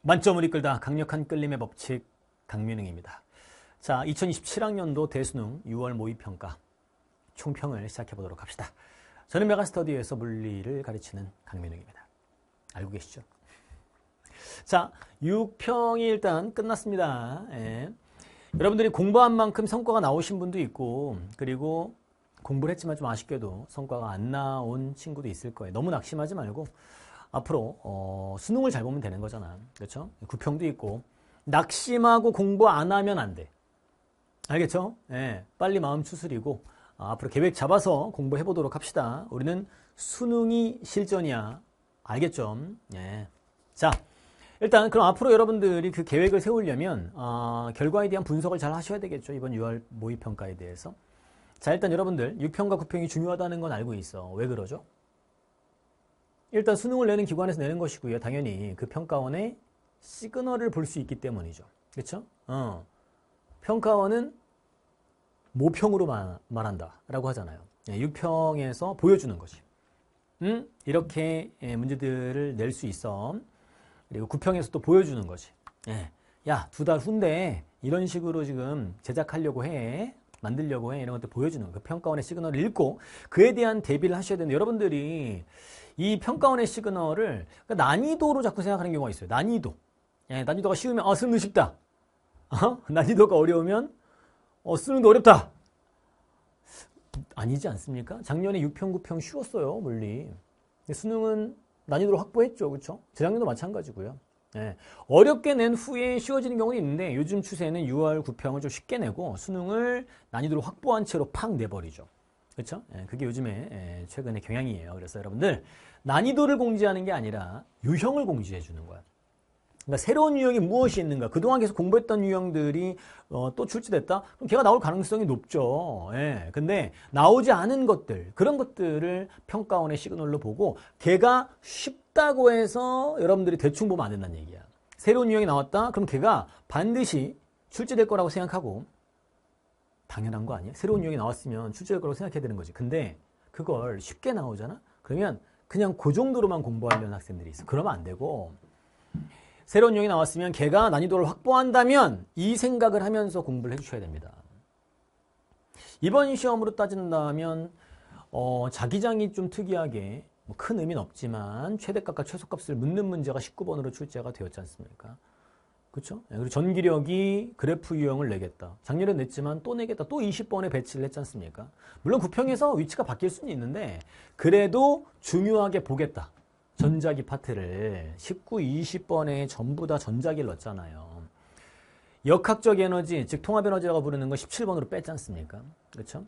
만점을 이끌다 강력한 끌림의 법칙 강민웅입니다. 자, 2027학년도 대수능 6월 모의평가 총평을 시작해 보도록 합시다. 저는 메가스터디에서 물리를 가르치는 강민웅입니다. 알고 계시죠? 자, 6평이 일단 끝났습니다. 예. 여러분들이 공부한 만큼 성과가 나오신 분도 있고, 그리고 공부를 했지만 좀 아쉽게도 성과가 안 나온 친구도 있을 거예요. 너무 낙심하지 말고 앞으로 수능을 잘 보면 되는 거잖아. 그렇죠? 9평도 있고 낙심하고 공부 안 하면 안 돼. 알겠죠? 예, 빨리 마음 추스리고 앞으로 계획 잡아서 공부해 보도록 합시다. 우리는 수능이 실전이야. 알겠죠? 예. 자, 일단 그럼 앞으로 여러분들이 그 계획을 세우려면 결과에 대한 분석을 잘 하셔야 되겠죠. 이번 6월 모의평가에 대해서. 자, 일단 여러분들 6평과 9평이 중요하다는 건 알고 있어. 왜 그러죠? 일단 수능을 내는 기관에서 내는 것이고요. 당연히 그 평가원의 시그널을 볼 수 있기 때문이죠. 그렇죠? 평가원은 모평으로 말한다 라고 하잖아요. 6평에서 보여주는 거지. 이렇게 문제들을 낼 수 있어. 그리고 9평에서 또 보여주는 거지. 야, 2달 후인데 이런 식으로 지금 제작하려고 해. 만들려고 해. 이런 것들 보여주는 거. 그 평가원의 시그널을 읽고 그에 대한 대비를 하셔야 되는데, 여러분들이 이 평가원의 시그널을 그러니까 난이도로 자꾸 생각하는 경우가 있어요. 난이도. 난이도가 쉬우면 쓰는 쉽다. 난이도가 어려우면 쓰는도 어렵다. 아니지 않습니까? 작년에 6평, 9평 쉬웠어요, 물리. 근데 수능은 난이도를 확보했죠. 그렇죠? 재작년도 마찬가지고요. 어렵게 낸 후에 쉬워지는 경우도 있는데, 요즘 추세는 6월 9평을 좀 쉽게 내고 수능을 난이도를 확보한 채로 팍 내버리죠. 그렇죠? 그게 요즘에 최근의 경향이에요. 그래서 여러분들 난이도를 공지하는 게 아니라 유형을 공지해 주는 거야. 그러니까 새로운 유형이 무엇이 있는가? 그동안 계속 공부했던 유형들이 또 출제됐다? 그럼 걔가 나올 가능성이 높죠. 근데 나오지 않은 것들, 그런 것들을 평가원의 시그널로 보고 걔가 쉽다고 해서 여러분들이 대충 보면 안 된다는 얘기야. 새로운 유형이 나왔다? 그럼 걔가 반드시 출제될 거라고 생각하고, 당연한 거 아니야? 새로운 유형이 나왔으면 출제될 거라고 생각해야 되는 거지. 근데 그걸 쉽게 나오잖아? 그러면 그냥 그 정도로만 공부하려는 학생들이 있어. 그러면 안 되고, 새로운 유형이 나왔으면 걔가 난이도를 확보한다면 이 생각을 하면서 공부를 해주셔야 됩니다. 이번 시험으로 따진다면 자기장이 좀 특이하게 큰 의미는 없지만 최대값과 최소값을 묻는 문제가 19번으로 출제가 되었지 않습니까? 그렇죠? 그리고 전기력이 그래프 유형을 내겠다. 작년에 냈지만 또 내겠다. 또 20번에 배치를 했지 않습니까? 물론 9평에서 위치가 바뀔 수는 있는데 그래도 중요하게 보겠다. 전자기 파트를 19, 20번에 전부 다 전자기를 넣었잖아요. 역학적 에너지, 즉 통합 에너지라고 부르는 거 17번으로 뺐지 않습니까? 그렇죠?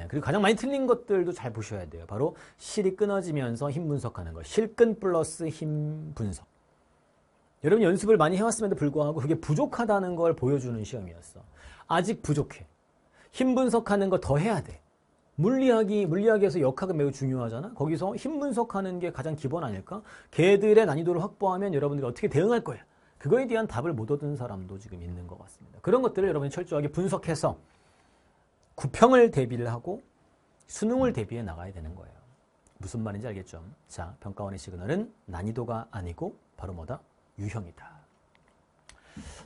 그리고 가장 많이 틀린 것들도 잘 보셔야 돼요. 바로 실이 끊어지면서 힘 분석하는 거. 실근 플러스 힘 분석. 여러분 연습을 많이 해왔음에도 불구하고 그게 부족하다는 걸 보여주는 시험이었어. 아직 부족해. 힘 분석하는 거 더 해야 돼. 물리학에서 역학은 매우 중요하잖아. 거기서 힘 분석하는 게 가장 기본 아닐까? 걔들의 난이도를 확보하면 여러분들이 어떻게 대응할 거야. 그거에 대한 답을 못 얻은 사람도 지금 있는 것 같습니다. 그런 것들을 여러분이 철저하게 분석해서 9평을 대비를 하고 수능을 대비해 나가야 되는 거예요. 무슨 말인지 알겠죠? 자, 평가원의 시그널은 난이도가 아니고 바로 뭐다? 유형이다.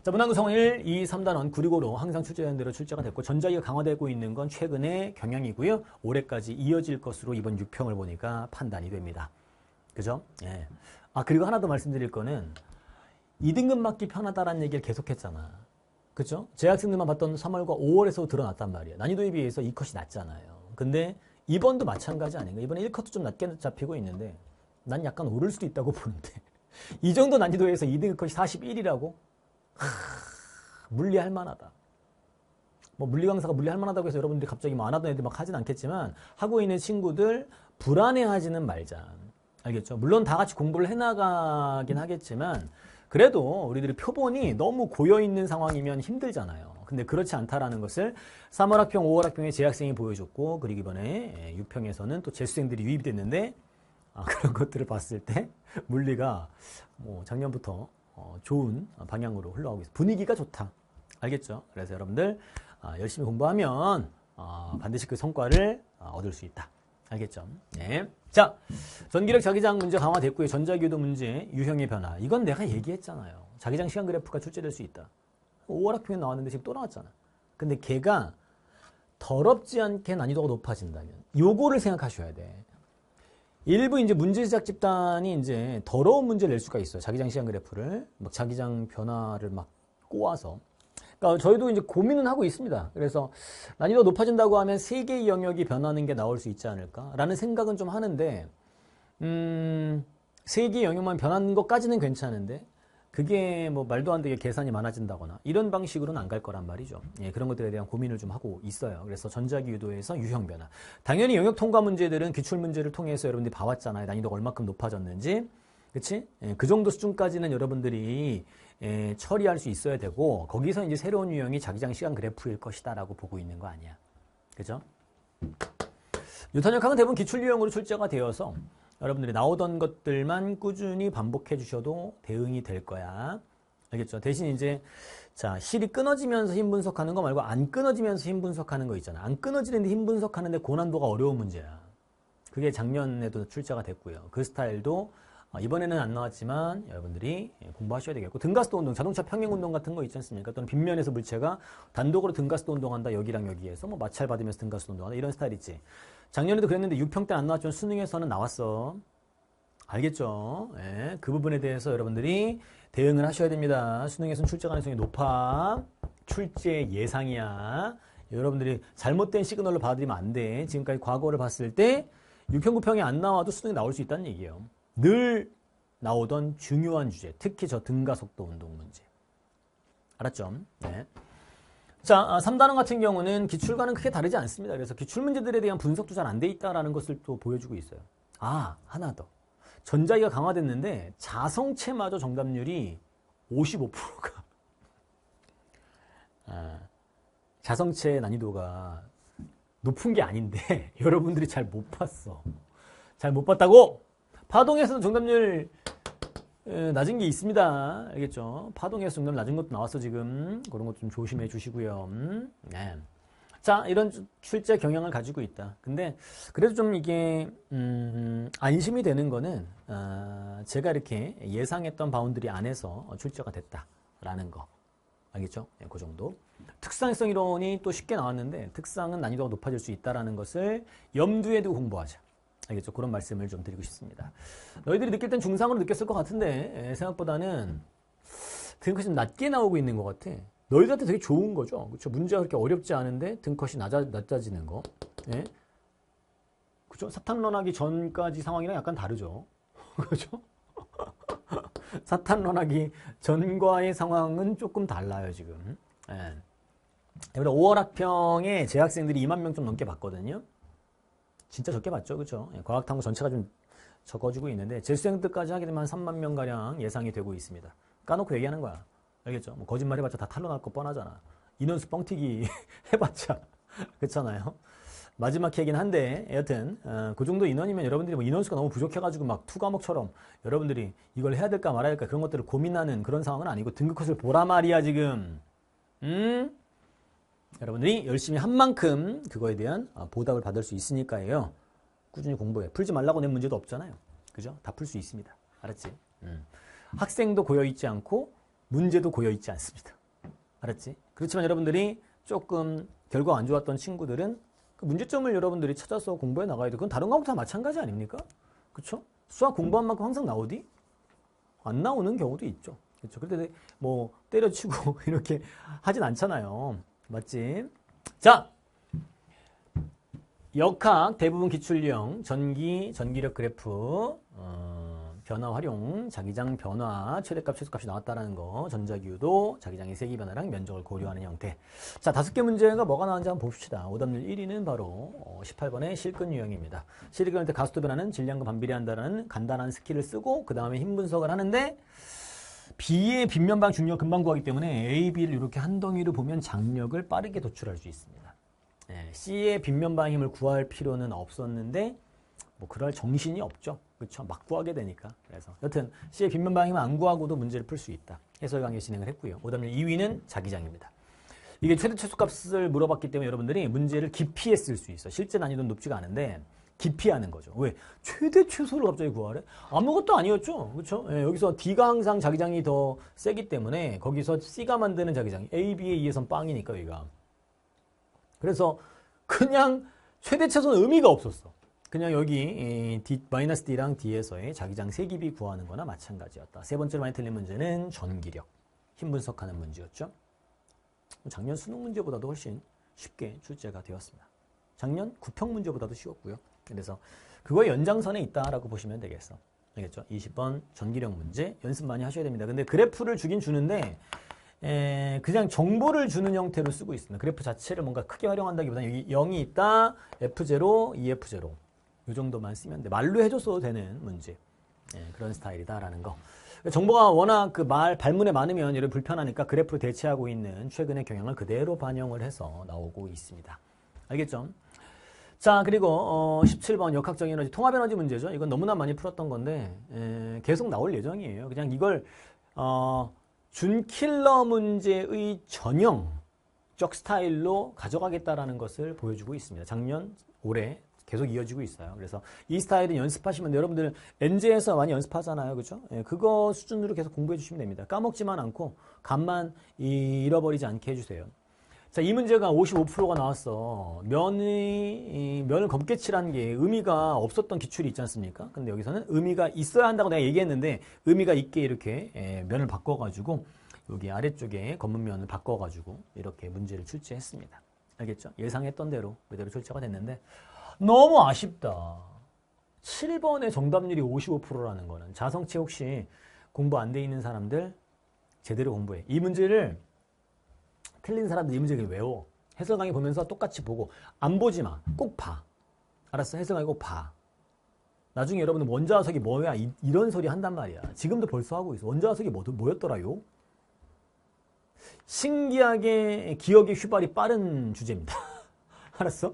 자, 문항구성 1, 2, 3단원 965로 항상 출제된 대로 출제가 됐고 전자기가 강화되고 있는 건 최근의 경향이고요. 올해까지 이어질 것으로 이번 6평을 보니까 판단이 됩니다. 그죠? 그리고 하나 더 말씀드릴 거는 2등급 맞기 편하다라는 얘기를 계속했잖아. 그죠? 재학생들만 봤던 3월과 5월에서 드러났단 말이야. 난이도에 비해서 2컷이 낮잖아요. 근데 이번도 마찬가지 아닌가? 이번에 1컷도 좀 낮게 잡히고 있는데 난 약간 오를 수도 있다고 보는데 이 정도 난이도에서 2등급 컷이 41이라고? 물리할 만하다. 물리 강사가 물리할 만하다고 해서 여러분들이 갑자기 안 하던 애들 막 하진 않겠지만 하고 있는 친구들 불안해하지는 말자. 알겠죠? 물론 다 같이 공부를 해나가긴 하겠지만 그래도 우리들이 표본이 너무 고여있는 상황이면 힘들잖아요. 근데 그렇지 않다라는 것을 3월 학평, 5월 학평에 재학생이 보여줬고, 그리고 이번에 6평에서는 또 재수생들이 유입이 됐는데 그런 것들을 봤을 때 물리가 작년부터 좋은 방향으로 흘러가고 있어요. 분위기가 좋다. 알겠죠? 그래서 여러분들 열심히 공부하면 반드시 그 성과를 얻을 수 있다. 알겠죠? 네. 자, 전기력 자기장 문제 강화됐고요. 전자기도 문제, 유형의 변화. 이건 내가 얘기했잖아요. 자기장 시간 그래프가 출제될 수 있다. 5월학평에 나왔는데 지금 또 나왔잖아. 근데 걔가 더럽지 않게 난이도가 높아진다면 요거를 생각하셔야 돼. 일부 이제 문제 제작 집단이 이제 더러운 문제를 낼 수가 있어요. 자기장 시간 그래프를 막 자기장 변화를 막 꼬아서. 그러니까 저희도 이제 고민은 하고 있습니다. 그래서 난이도가 높아진다고 하면 3개의 영역이 변하는 게 나올 수 있지 않을까라는 생각은 좀 하는데 3개의 영역만 변하는 것까지는 괜찮은데 그게 뭐 말도 안 되게 계산이 많아진다거나 이런 방식으로는 안 갈 거란 말이죠. 예, 그런 것들에 대한 고민을 좀 하고 있어요. 그래서 전자기 유도에서 유형 변화. 당연히 영역 통과 문제들은 기출 문제를 통해서 여러분들이 봐왔잖아요. 난이도가 얼마큼 높아졌는지. 그치? 예, 그 정도 수준까지는 여러분들이 처리할 수 있어야 되고 거기서 이제 새로운 유형이 자기장 시간 그래프일 것이다라고 보고 있는 거 아니야. 그죠? 뉴턴역학은 대부분 기출 유형으로 출제가 되어서 여러분들이 나오던 것들만 꾸준히 반복해 주셔도 대응이 될 거야. 알겠죠? 대신 이제 자 실이 끊어지면서 힘 분석하는 거 말고 안 끊어지면서 힘 분석하는 거 있잖아. 안 끊어지는데 힘 분석하는데 고난도가 어려운 문제야. 그게 작년에도 출제가 됐고요. 그 스타일도 이번에는 안 나왔지만 여러분들이 공부하셔야 되겠고 등가스도 운동, 자동차 평행 운동 같은 거 있지 않습니까? 또는 빗면에서 물체가 단독으로 등가스도 운동한다. 여기랑 여기에서 뭐 마찰 받으면서 등가스도 운동한다. 이런 스타일 있지. 작년에도 그랬는데 6평 때 안 나왔지만 수능에서는 나왔어. 알겠죠? 예, 그 부분에 대해서 여러분들이 대응을 하셔야 됩니다. 수능에서는 출제 가능성이 높아. 출제 예상이야. 여러분들이 잘못된 시그널로 받아들이면 안 돼. 지금까지 과거를 봤을 때 6평, 9평이 안 나와도 수능에 나올 수 있다는 얘기예요. 늘 나오던 중요한 주제, 특히 저 등가속도 운동 문제. 알았죠? 네. 자, 3단원 같은 경우는 기출과는 크게 다르지 않습니다. 그래서 기출 문제들에 대한 분석도 잘 안 돼 있다라는 것을 또 보여주고 있어요. 아, 하나 더. 전자기가 강화됐는데 자성체마저 정답률이 55%가 자성체 난이도가 높은 게 아닌데 여러분들이 잘 못 봤어. 잘 못 봤다고? 파동에서는 정답률 낮은 게 있습니다. 알겠죠? 파동에서 정답 낮은 것도 나왔어 지금. 그런 것 좀 조심해 주시고요. 네. 자, 이런 출제 경향을 가지고 있다. 근데 그래도 좀 이게 안심이 되는 거는 제가 이렇게 예상했던 바운드리 안에서 출제가 됐다라는 거. 알겠죠? 네, 그 정도. 특상성 이론이 또 쉽게 나왔는데 특상은 난이도가 높아질 수 있다는 것을 염두에 두고 공부하자. 알겠죠? 그런 말씀을 좀 드리고 싶습니다. 너희들이 느낄 땐 중상으로 느꼈을 것 같은데 생각보다는 등컷이 좀 낮게 나오고 있는 것 같아. 너희들한테 되게 좋은 거죠. 그렇죠? 문제가 그렇게 어렵지 않은데 등컷이 낮아지는 거. 예? 그렇죠? 사탄론하기 전까지 상황이랑 약간 다르죠. 그렇죠? 사탄론하기 전과의 상황은 조금 달라요, 지금. 예. 5월 학평에 재학생들이 2만 명 좀 넘게 봤거든요. 진짜 적게 봤죠, 그렇죠? 과학탐구 전체가 좀 적어지고 있는데 재수생들까지 하게 되면 한 3만 명 가량 예상이 되고 있습니다. 까놓고 얘기하는 거야, 알겠죠? 뭐 거짓말 해봤자 다 탄로날 거 뻔하잖아. 인원수 뻥튀기 해봤자 그렇잖아요. 마지막 얘기긴 한데 여튼 그 정도 인원이면 여러분들이 뭐 인원수가 너무 부족해가지고 막 투과목처럼 여러분들이 이걸 해야 될까 말아야 될까 그런 것들을 고민하는 그런 상황은 아니고 등급컷을 보라 말이야 지금. 여러분들이 열심히 한 만큼 그거에 대한 보답을 받을 수 있으니까요. 꾸준히 공부해. 풀지 말라고 낸 문제도 없잖아요. 그죠? 다 풀 수 있습니다. 알았지? 학생도 고여있지 않고 문제도 고여있지 않습니다. 알았지? 그렇지만 여러분들이 조금 결과가 안 좋았던 친구들은 그 문제점을 여러분들이 찾아서 공부해 나가야 돼. 그건 다른 과목 다 마찬가지 아닙니까? 그쵸? 수학 공부한 만큼 항상 나오디? 안 나오는 경우도 있죠. 그쵸? 그런데 뭐 때려치고 이렇게 하진 않잖아요. 맞지? 자, 역학 대부분 기출형 전기력 그래프 변화 활용 자기장 변화 최대값 최소값이 나왔다는 거 전자기유도 자기장의 세기 변화랑 면적을 고려하는 형태. 자, 5개 문제가 뭐가 나왔는지 한번 봅시다. 오답률 1위는 바로 18번의 실근 유형입니다. 실근 때 가속도 변화는 질량과 반비례한다는 간단한 스킬을 쓰고 그 다음에 힘 분석을 하는데 B의 빗면방 중력 금방 구하기 때문에 A, B를 이렇게 한 덩이로 보면 장력을 빠르게 도출할 수 있습니다. 네, C의 빗면방 힘을 구할 필요는 없었는데 뭐 그럴 정신이 없죠. 그렇죠? 막 구하게 되니까. 그래서 여튼 C의 빗면방 힘을 안 구하고도 문제를 풀 수 있다. 해설 강의 진행을 했고요. 오답률 2위는 자기장입니다. 이게 최대 최소값을 물어봤기 때문에 여러분들이 문제를 기피해 쓸 수 있어. 실제 난이도는 높지가 않은데 기피하는 거죠. 왜? 최대 최소를 갑자기 구하래? 아무것도 아니었죠. 그렇죠? 예, 여기서 D가 항상 자기장이 더 세기 때문에 거기서 C가 만드는 자기장이 A, B에 의해서는 빵이니까 여기가. 그래서 그냥 최대 최소는 의미가 없었어. 그냥 여기 -D랑 D에서의 자기장 세기비 구하는 거나 마찬가지였다. 세 번째로 많이 틀린 문제는 전기력, 힘 분석하는 문제였죠. 작년 수능 문제보다도 훨씬 쉽게 출제가 되었습니다. 작년 구평 문제보다도 쉬웠고요. 그래서 그거의 연장선에 있다라고 보시면 되겠어. 알겠죠? 20번 전기력 문제 연습 많이 하셔야 됩니다. 근데 그래프를 주긴 주는데 그냥 정보를 주는 형태로 쓰고 있습니다. 그래프 자체를 뭔가 크게 활용한다기보다는 여기 0이 있다, F0, EF0 이 정도만 쓰면 돼. 말로 해줬어도 되는 문제. 그런 스타일이다라는 거. 정보가 워낙 그 발문에 많으면 여러분 불편하니까 그래프로 대체하고 있는 최근의 경향을 그대로 반영을 해서 나오고 있습니다. 알겠죠? 자, 그리고 17번 역학적 에너지, 통합 에너지 문제죠. 이건 너무나 많이 풀었던 건데 계속 나올 예정이에요. 그냥 이걸 준킬러 문제의 전형적 스타일로 가져가겠다라는 것을 보여주고 있습니다. 작년, 올해 계속 이어지고 있어요. 그래서 이 스타일은 연습하시면 여러분들 엔제에서 많이 연습하잖아요. 그렇죠? 그거 수준으로 계속 공부해 주시면 됩니다. 까먹지만 않고 감만 잃어버리지 않게 해주세요. 자, 이 문제가 55%가 나왔어. 면을 검게 칠한 게 의미가 없었던 기출이 있지 않습니까? 근데 여기서는 의미가 있어야 한다고 내가 얘기했는데 의미가 있게 이렇게 면을 바꿔가지고 여기 아래쪽에 검은 면을 바꿔가지고 이렇게 문제를 출제했습니다. 알겠죠? 예상했던 대로 그대로 출제가 됐는데 너무 아쉽다. 7번의 정답률이 55%라는 거는 자성체 혹시 공부 안 돼 있는 사람들 제대로 공부해. 이 문제를 틀린 사람들 이 문제를 외워. 해설 강의 보면서 똑같이 보고 안 보지 마. 꼭 봐. 알았어? 해설 강의 꼭 봐. 나중에 여러분들 원자화석이 뭐야? 이런 소리 한단 말이야. 지금도 벌써 하고 있어. 원자화석이 뭐였더라요? 신기하게 기억의 휘발이 빠른 주제입니다. 알았어?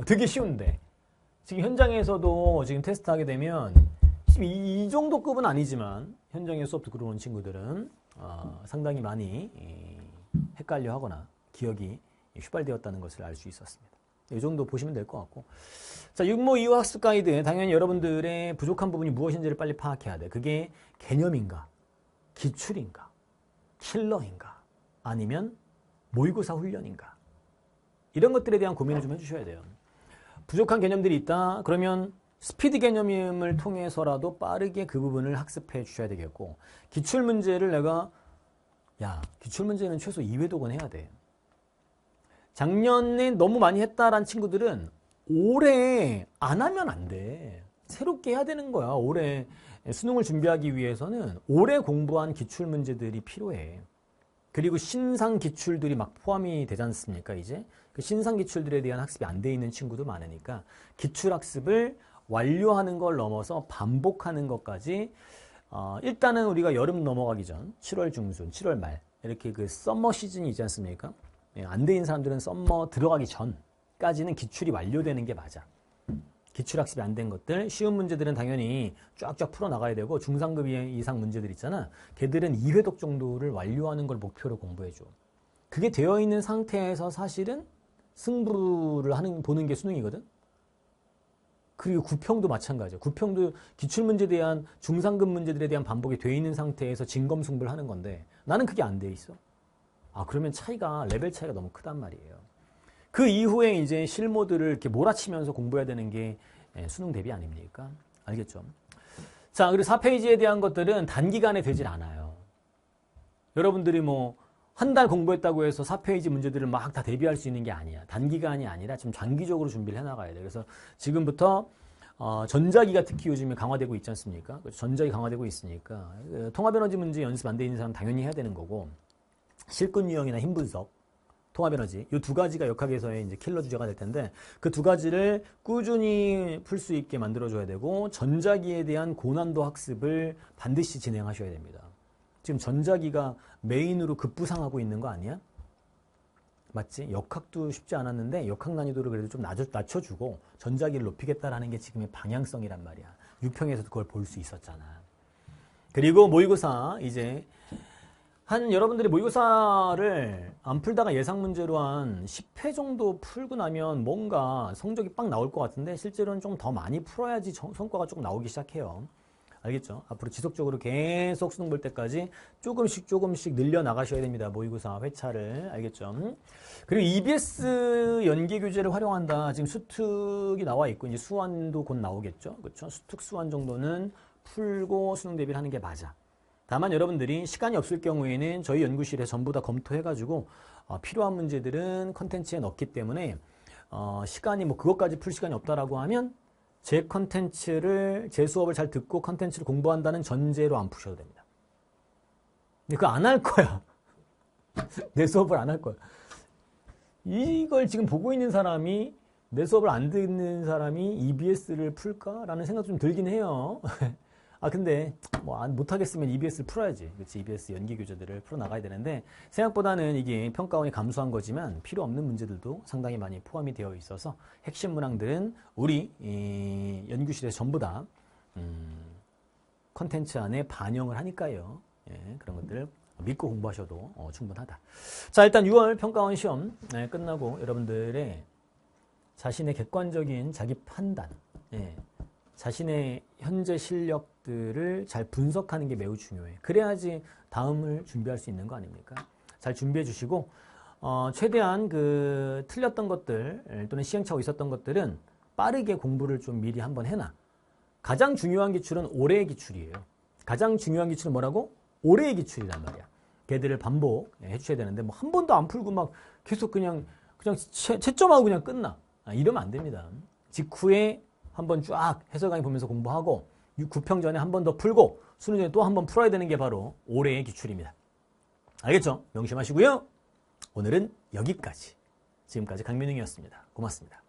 되게 쉬운데. 지금 현장에서도 지금 테스트하게 되면 이 정도 급은 아니지만 현장에 수업 듣고 오는 친구들은 상당히 많이 헷갈려 하거나 기억이 휘발되었다는 것을 알 수 있었습니다. 이 정도 보시면 될 것 같고. 자, 육모 이후 학습 가이드. 당연히 여러분들의 부족한 부분이 무엇인지를 빨리 파악해야 돼. 그게 개념인가? 기출인가? 킬러인가? 아니면 모의고사 훈련인가? 이런 것들에 대한 고민을 좀 해주셔야 돼요. 부족한 개념들이 있다. 그러면 스피드 개념을 통해서라도 빠르게 그 부분을 학습해 주셔야 되겠고, 기출문제를 내가 기출문제는 최소 2회독은 해야 돼. 작년에 너무 많이 했다라는 친구들은 올해 안 하면 안 돼. 새롭게 해야 되는 거야. 올해 수능을 준비하기 위해서는 올해 공부한 기출문제들이 필요해. 그리고 신상 기출들이 막 포함이 되지 않습니까, 이제? 그 신상 기출들에 대한 학습이 안 돼 있는 친구도 많으니까 기출 학습을 완료하는 걸 넘어서 반복하는 것까지 일단은 우리가 여름 넘어가기 전 7월 중순, 7월 말 이렇게 그 썸머 시즌이 있지 않습니까? 안 돼 있는 사람들은 썸머 들어가기 전까지는 기출이 완료되는 게 맞아. 기출 학습이 안 된 것들, 쉬운 문제들은 당연히 쫙쫙 풀어나가야 되고 중상급 이상 문제들 있잖아. 걔들은 2회독 정도를 완료하는 걸 목표로 공부해줘. 그게 되어 있는 상태에서 사실은 승부를 보는 게 수능이거든. 그리고 구평도 마찬가지야. 구평도 기출문제에 대한 중상급 문제들에 대한 반복이 되어 있는 상태에서 진검승부를 하는 건데 나는 그게 안 돼 있어. 그러면 레벨 차이가 너무 크단 말이에요. 그 이후에 이제 실모들을 이렇게 몰아치면서 공부해야 되는 게 수능 대비 아닙니까? 알겠죠? 자, 그리고 4페이지에 대한 것들은 단기간에 되질 않아요. 여러분들이 한 달 공부했다고 해서 4페이지 문제들을 막 다 대비할 수 있는 게 아니야. 단기간이 아니라 지금 장기적으로 준비를 해나가야 돼. 그래서 지금부터 전자기가 특히 요즘에 강화되고 있지 않습니까? 전자기 강화되고 있으니까 통합에너지 문제 연습 안 돼 있는 사람 당연히 해야 되는 거고, 실근 유형이나 힘 분석, 통합에너지 이 두 가지가 역학에서의 이제 킬러 주제가 될 텐데 그 두 가지를 꾸준히 풀 수 있게 만들어줘야 되고 전자기에 대한 고난도 학습을 반드시 진행하셔야 됩니다. 지금 전자기가 메인으로 급부상하고 있는 거 아니야? 맞지? 역학도 쉽지 않았는데 역학 난이도를 그래도 좀 낮춰주고 전자기를 높이겠다라는 게 지금의 방향성이란 말이야. 6평에서도 그걸 볼 수 있었잖아. 그리고 모의고사 이제 여러분들이 모의고사를 안 풀다가 예상 문제로 한 10회 정도 풀고 나면 뭔가 성적이 빵 나올 것 같은데 실제로는 좀 더 많이 풀어야지 성과가 조금 나오기 시작해요. 알겠죠? 앞으로 지속적으로 계속 수능 볼 때까지 조금씩 늘려 나가셔야 됩니다. 모의고사 회차를. 알겠죠? 그리고 EBS 연계 교재를 활용한다. 지금 수특이 나와 있고 이제 수완도 곧 나오겠죠? 그렇죠? 수특 수완 정도는 풀고 수능 대비를 하는 게 맞아. 다만 여러분들이 시간이 없을 경우에는 저희 연구실에 전부 다 검토해가지고 필요한 문제들은 컨텐츠에 넣기 때문에 시간이 뭐 그것까지 풀 시간이 없다라고 하면 제 수업을 잘 듣고 컨텐츠를 공부한다는 전제로 안 푸셔도 됩니다. 근데 그거 안 할 거야. 내 수업을 안 할 거야. 이걸 지금 보고 있는 사람이 내 수업을 안 듣는 사람이 EBS를 풀까라는 생각 좀 들긴 해요. 근데 뭐 못하겠으면 EBS를 풀어야지. 그렇지? EBS 연계 교재들을 풀어나가야 되는데 생각보다는 이게 평가원이 감수한 거지만 필요 없는 문제들도 상당히 많이 포함이 되어 있어서 핵심 문항들은 우리 연구실에서 전부 다 컨텐츠 안에 반영을 하니까요. 예, 그런 것들 믿고 공부하셔도 충분하다. 자, 일단 6월 평가원 시험 끝나고 여러분들의 자신의 객관적인 자기 판단, 자신의 현재 실력들을 잘 분석하는 게 매우 중요해. 그래야지 다음을 준비할 수 있는 거 아닙니까? 잘 준비해 주시고 최대한 그 틀렸던 것들 또는 시행착오 있었던 것들은 빠르게 공부를 좀 미리 한번 해놔. 가장 중요한 기출은 올해의 기출이에요. 가장 중요한 기출은 뭐라고? 올해의 기출이란 말이야. 걔들을 반복해 주셔야 되는데 뭐 한 번도 안 풀고 막 계속 그냥 채점하고 그냥 끝나. 이러면 안 됩니다. 직후에 한번 쫙 해설 강의 보면서 공부하고 9평 전에 한 번 더 풀고 수능 전에 또 한 번 풀어야 되는 게 바로 올해의 기출입니다. 알겠죠? 명심하시고요. 오늘은 여기까지. 지금까지 강민웅이었습니다. 고맙습니다.